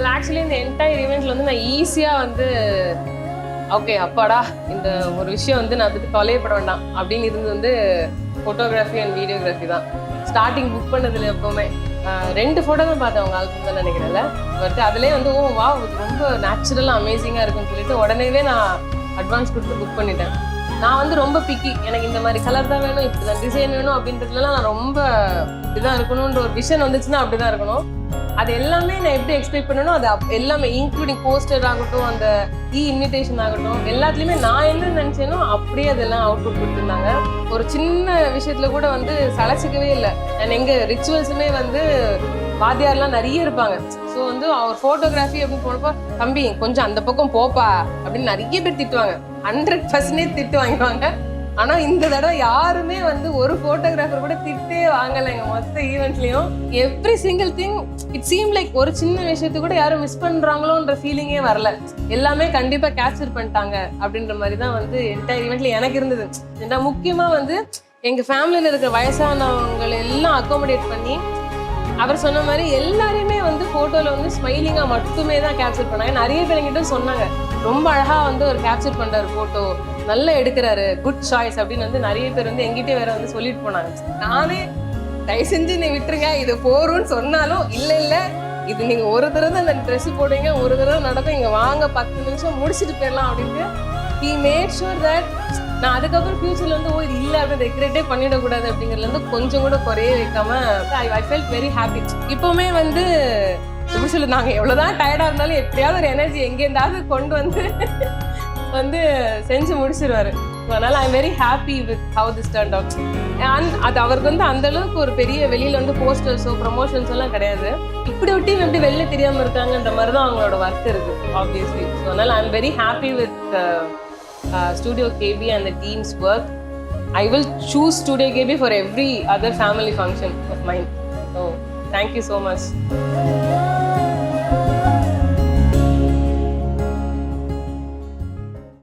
Well actually இந்த entire ஈவெண்ட்ல வந்து நான் ஈஸியாக வந்து ஓகே அப்பாடா இந்த ஒரு விஷயம் வந்து நான் அதுக்கு தொலைப்பட வேண்டாம் அப்படின்னு இருந்து வந்து ஃபோட்டோகிராஃபி அண்ட் வீடியோகிராஃபி தான். ஸ்டார்டிங் புக் பண்ணதுல எப்போவுமே 2 ஃபோட்டோ தான் பார்த்தேன் அவங்க ஆல்பம் தான் நினைக்கிறேன்ல. பட் அதுலேயே வந்து வா இது ரொம்ப நேச்சுரலாக அமேசிங்காக இருக்குன்னு சொல்லிட்டு உடனேவே நான் அட்வான்ஸ் கொடுத்து புக் பண்ணிட்டேன். நான் வந்து ரொம்ப பிக்கி, எனக்கு இந்த மாதிரி கலர் தான் வேணும், இப்படி தான் டிசைன் வேணும் அப்படின்றதுலாம் நான் ரொம்ப இப்படிதான் இருக்கணும்ன்ற ஒரு விஷன் வந்துச்சுன்னா அப்படிதான் இருக்கணும். அது எல்லாமே நான் எப்படி எக்ஸ்பெக்ட் பண்ணணும் அது எல்லாமே இன்க்ளூடிங் போஸ்டர் ஆகட்டும், அந்த இன்விடேஷன் ஆகட்டும், எல்லாத்துலேயுமே நான் என்ன நினச்சேனோ அப்படியே அதெல்லாம் அவுட்புட் கொடுத்துருந்தாங்க. ஒரு சின்ன விஷயத்துல கூட வந்து சளைச்சிக்கவே இல்லை. நான் எங்கள் ரிச்சுவல்ஸுமே வந்து வாத்தியார்லாம் நிறைய இருப்பாங்க. ஸோ வந்து அவர் ஃபோட்டோகிராஃபி அப்படின்னு போனப்போ தம்பி கொஞ்சம் அந்த பக்கம் போப்பா அப்படின்னு நிறைய பேர் திட்டுவாங்க. 100% திட்டு வாங்குவாங்க. ஆனால் இந்த தடவை யாருமே வந்து ஒரு ஃபோட்டோகிராஃபர் கூட திட்டே வாங்கலைங்க மொத்த ஈவெண்ட்லேயும். Every single thing it seem like ஒரு சின்ன விஷயத்தை கூட யாரும் மிஸ் பண்ணுறாங்களோன்ற ஃபீலிங்கே வரல. எல்லாமே கண்டிப்பாக கேப்சர் பண்ணிட்டாங்க அப்படின்ற மாதிரி தான் வந்து என்டையர் ஈவெண்ட்ல எனக்கு இருந்தது. ஏன்னா முக்கியமாக வந்து எங்கள் ஃபேமிலியில் இருக்கிற வயசானவங்களை எல்லாம் அக்காமடேட் பண்ணி அவர் சொன்ன மாதிரி எல்லாரையுமே வந்து ஃபோட்டோவில் வந்து ஸ்மைலிங்காக மட்டுமே தான் கேப்சர் பண்ணாங்க. நிறைய பேர் என்கிட்ட சொன்னாங்க ரொம்ப அழகாக வந்து ஒரு கேப்சர் பண்ணுறாரு ஃபோட்டோ, நல்லா எடுக்கிறாரு, குட் சாய்ஸ் அப்படின்னு வந்து நிறைய பேர் வந்து எங்கிட்டே வேற வந்து சொல்லிட்டு போனாங்க. நானே தயவு செஞ்சு நீ விட்டுருங்க இது போறோம்னு சொன்னாலும் இல்லை இது நீங்கள் ஒரு தடவை தான் அந்த ட்ரெஸ் போடுவீங்க, ஒரு தடவை நடக்கும், இங்கே வாங்க 10 நிமிஷம் முடிச்சுட்டு போயிடலாம் அப்படின்ட்டு he made sure that நான் அதுக்கப்புறம் ஃபியூச்சர்ல வந்து இது இல்லை அப்படின்னு ரெக்ரெட்டே பண்ணிடக்கூடாது அப்படிங்கிறதுல இருந்து கொஞ்சம் கூட குறைய வைக்காம ஐ ஃபெல்ட் வெரி ஹாப்பி. இப்போவுமே வந்து எப்படி சொல்லு, நாங்கள் எவ்வளோதான் டயர்டாக இருந்தாலும் எப்படியாவது ஒரு எனர்ஜி எங்கேருந்தாவது கொண்டு வந்து செஞ்சு முடிச்சிருவாரு. அதனால I am very happy with how this turned out. And அது அவருக்கு வந்து அந்த அளவுக்கு ஒரு பெரிய வெளியில வந்து போஸ்டர்ஸோ ப்ரமோஷன்ஸ் எல்லாம் கிடையாது. இப்படி விட்டு எப்படி வெளில தெரியாம இருக்காங்கன்ற மாதிரி தான் அவங்களோட ஒர்க் இருக்கு ஆப்வியஸ்லி. ஸோ அதனால I am very happy with Studio KB and the team's work. I will choose Studio KB for every other family function of mine. So thank you so much.